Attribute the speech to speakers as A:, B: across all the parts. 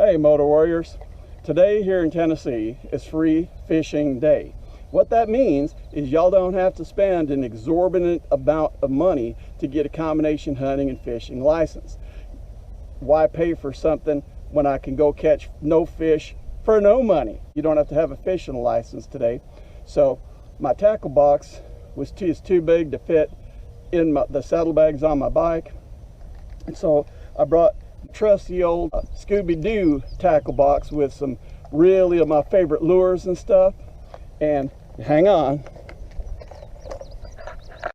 A: Hey Motor Warriors, today here in Tennessee is free fishing day. What that means is y'all don't have to spend an exorbitant amount of money to get a combination hunting and fishing license. Why pay for something when I can go catch no fish for no money? You don't have to have a fishing license today. So my tackle box is too big to fit in the saddlebags on my bike, and so I brought trusty old Scooby-Doo tackle box with some really of my favorite lures and stuff. And hang on.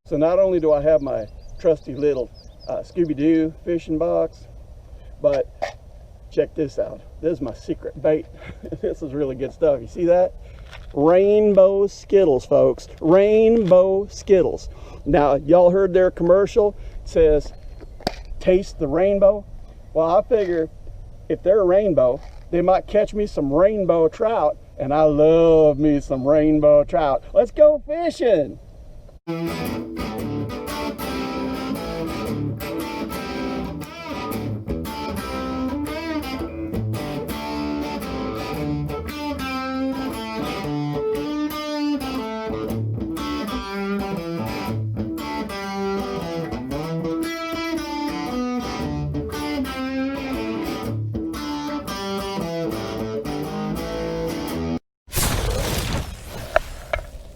A: So not only do I have my trusty little Scooby-Doo fishing box, but check this out. This is my secret bait. This is really good stuff. You see that? Rainbow Skittles, folks. Rainbow Skittles. Now, y'all heard their commercial. It says, taste the rainbow. Well, I figure if they're a rainbow, they might catch me some rainbow trout, and I love me some rainbow trout. Let's go fishing.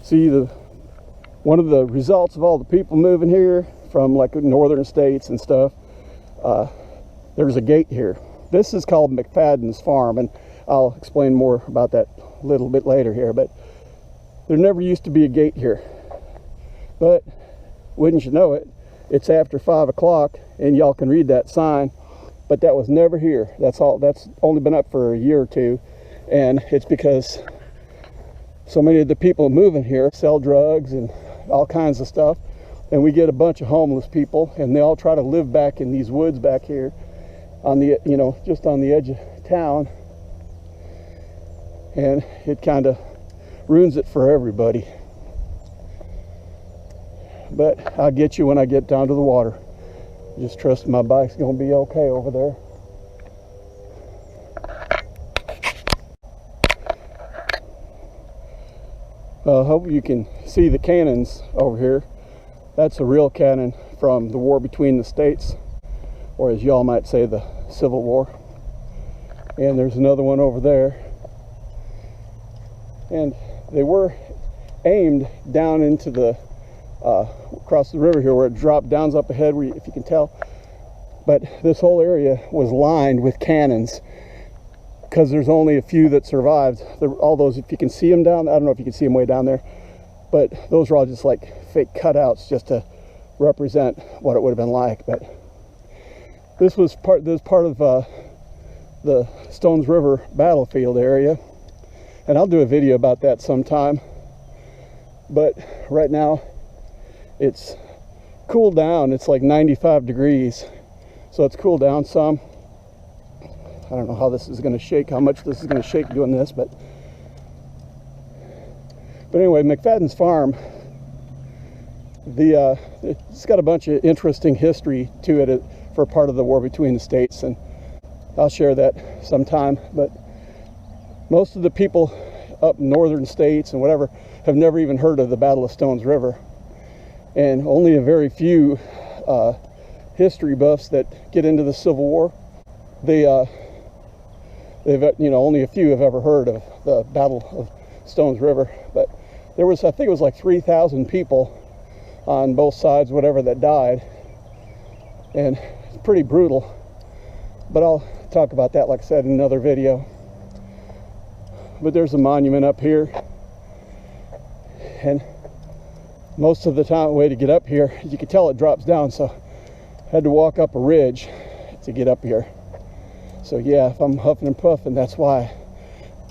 A: See, one of the results of all the people moving here from like northern states and stuff, there's a gate here. This is called McFadden's Farm, and I'll explain more about that a little bit later here, but there never used to be a gate here. But wouldn't you know it, it's after 5 o'clock and y'all can read that sign, but that was never here. That's only been up for a year or two, and it's because so many of the people moving here sell drugs and all kinds of stuff, and we get a bunch of homeless people, and they all try to live back in these woods back here on the, just on the edge of town, and it kind of ruins it for everybody. But I'll get you when I get down to the water. Just trust my bike's gonna be okay over there. I hope you can see the cannons over here. That's a real cannon from the war between the states, or as y'all might say, the Civil War. And there's another one over there. And they were aimed down into the, across the river here where it dropped down up ahead, if you can tell. But this whole area was lined with cannons, because there's only a few that survived. All those, if you can see them down, I don't know if you can see them way down there, but those are all just like fake cutouts just to represent what it would have been like. But this was part of the Stones River battlefield area, and I'll do a video about that sometime. But right now it's cooled down. It's like 95 degrees, so it's cooled down some. I don't know how this is going to shake, how much this is going to shake doing this, but anyway, McFadden's Farm, it's got a bunch of interesting history to it for part of the war between the states, and I'll share that sometime. But most of the people up northern states and whatever have never even heard of the Battle of Stones River, and only a very few history buffs that get into the Civil War, only a few have ever heard of the Battle of Stones River. But there was, I think it was like 3,000 people on both sides, whatever, that died, and it's pretty brutal. But I'll talk about that, like I said, in another video. But there's a monument up here, and most of the time, way to get up here, you can tell it drops down, so I had to walk up a ridge to get up here. So yeah, if I'm huffing and puffing, that's why.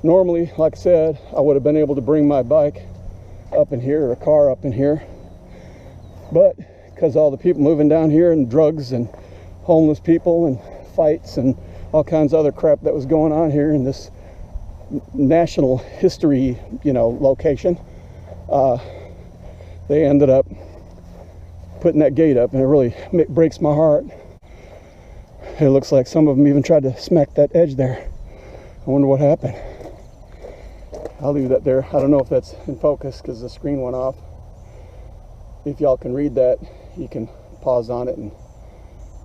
A: Normally, like I said, I would have been able to bring my bike up in here, or a car up in here. But because all the people moving down here, and drugs and homeless people and fights and all kinds of other crap that was going on here in this national history, location, they ended up putting that gate up, and it really breaks my heart. It looks like some of them even tried to smack that edge there. I wonder what happened. I'll leave that there. I don't know if that's in focus because the screen went off. If y'all can read that, you can pause on it and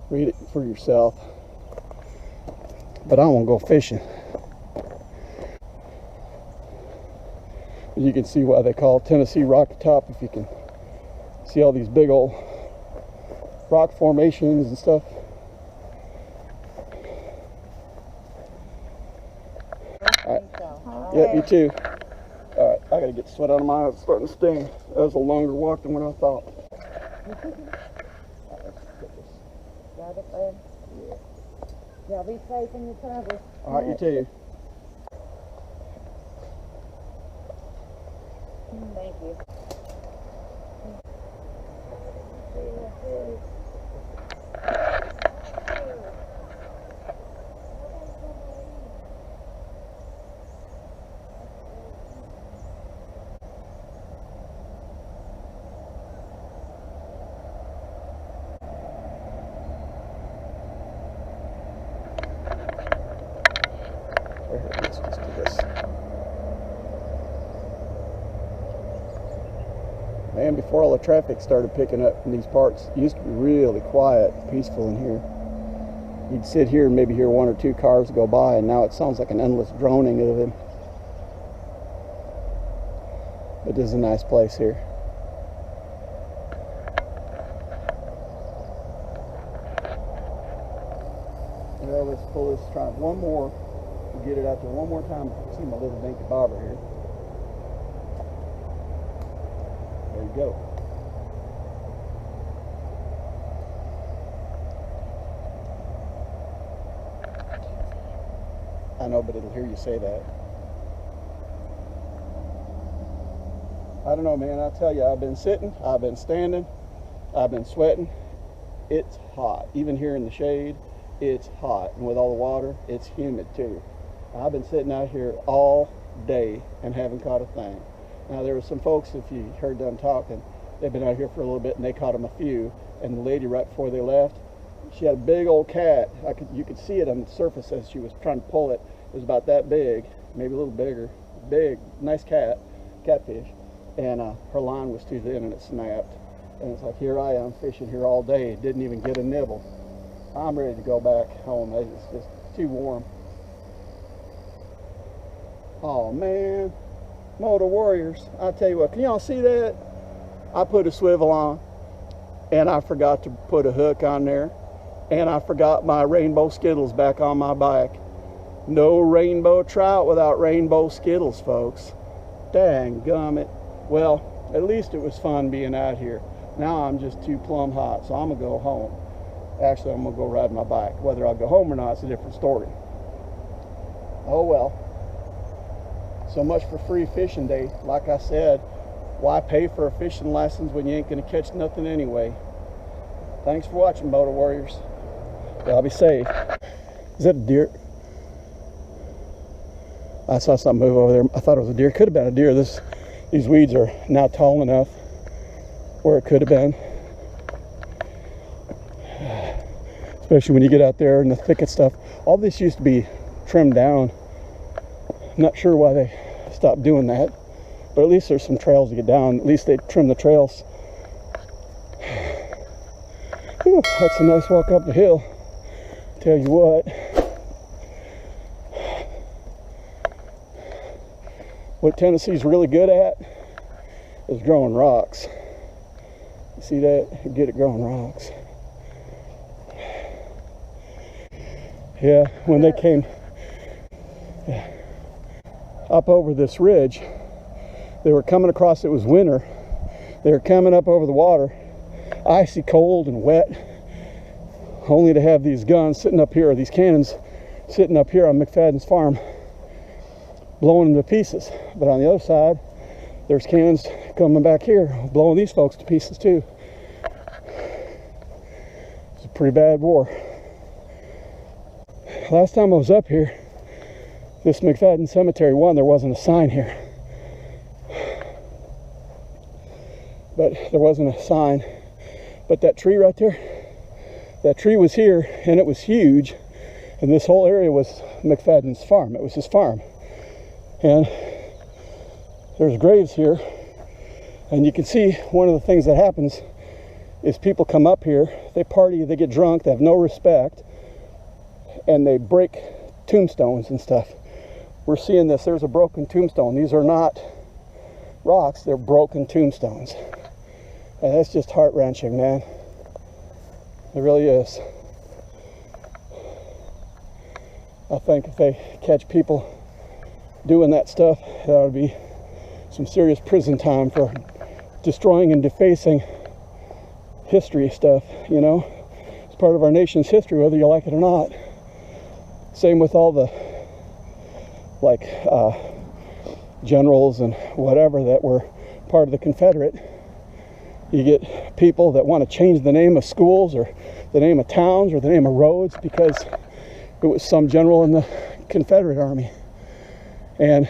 A: read it for yourself. But I want to go fishing. You can see why they call Tennessee Rocky Top, if you can see all these big old rock formations and stuff. All right. Yep, you too. All right, I gotta get sweat out of my eyes. It's starting to sting. That was a longer walk than what I thought.
B: Got it, bud?
A: Yeah.
B: Y'all be safe in your travels.
A: All right, you too.
B: Thank you.
A: Let's just do this. Man, before all the traffic started picking up in these parts, it used to be really quiet, peaceful in here. You'd sit here and maybe hear one or two cars go by, and now it sounds like an endless droning of them. But this is a nice place here. Well, let's pull this, try one more. We'll get it out there one more time. See my little dinky bobber here. There you go. I know, but it'll hear you say that. I don't know, man. I'll tell you, I've been sitting, I've been standing, I've been sweating. It's hot. Even here in the shade, it's hot. And with all the water, it's humid too. I've been sitting out here all day and haven't caught a thing. Now, there were some folks, if you heard them talking, they've been out here for a little bit and they caught them a few. And the lady right before they left, she had a big old cat. You could see it on the surface as she was trying to pull it. It was about that big, maybe a little bigger. Big, nice catfish. And her line was too thin and it snapped. And it's like, here I am fishing here all day, didn't even get a nibble. I'm ready to go back home. It's just too warm. Oh man, Motor Warriors, I tell you what, can y'all see that? I put a swivel on and I forgot to put a hook on there, and I forgot my rainbow Skittles back on my bike. No rainbow trout without rainbow Skittles, folks. Dang gummit. Well, at least it was fun being out here. Now I'm just too plumb hot, so I'm gonna go home. Actually, I'm gonna go ride my bike. Whether I go home or not, it's a different story. Oh well. So much for free fishing day. Like I said, why pay for a fishing license when you ain't gonna catch nothing anyway? Thanks for watching, Motor Warriors. Y'all be safe. Is that a deer? I saw something move over there. I thought it was a deer. Could have been a deer. These weeds are now tall enough where it could have been. Especially when you get out there in the thicket stuff. All this used to be trimmed down. I'm not sure why they stopped doing that, but at least there's some trails to get down. At least they trim the trails. Whew, that's a nice walk up the hill. Tell you what Tennessee's really good at is growing rocks. You see that? You get it growing rocks. Yeah, when they came up over this ridge, they were coming across, it was winter, they were coming up over the water, icy cold and wet, only to have these guns sitting up here, these cannons sitting up here on McFadden's farm, blowing them to pieces. But on the other side, there's cannons coming back here, blowing these folks to pieces too. It's a pretty bad war. Last time I was up here, this McFadden Cemetery 1, there wasn't a sign here. But there wasn't a sign. But that tree right there, that tree was here, and it was huge. And this whole area was McFadden's farm. It was his farm. And there's graves here. And you can see one of the things that happens is people come up here, they party, they get drunk, they have no respect, and they break tombstones and stuff. We're seeing this. There's a broken tombstone. These are not rocks, they're broken tombstones. And that's just heart-wrenching, man. It really is. I think if they catch people doing that stuff, that ought to be some serious prison time for destroying and defacing history stuff, you know. It's part of our nation's history, whether you like it or not. Same with all the like generals and whatever that were part of the Confederate. You get people that want to change the name of schools or the name of towns or the name of roads because it was some general in the Confederate Army. And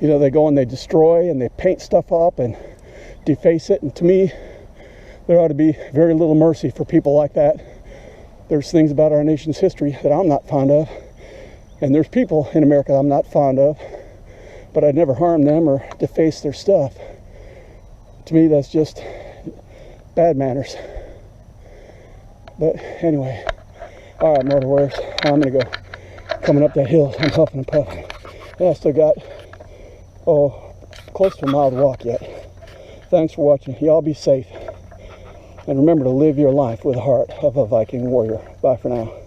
A: you know, they go and they destroy and they paint stuff up and deface it. And to me, there ought to be very little mercy for people like that. There's things about our nation's history that I'm not fond of. And there's people in America I'm not fond of. But I'd never harm them or deface their stuff. To me, that's just bad manners. But anyway, all right, motor warriors, I'm going to go coming up that hill. I'm huffing and puffing. And I still got, close to a mile to walk yet. Thanks for watching. Y'all be safe. And remember to live your life with the heart of a Viking warrior. Bye for now.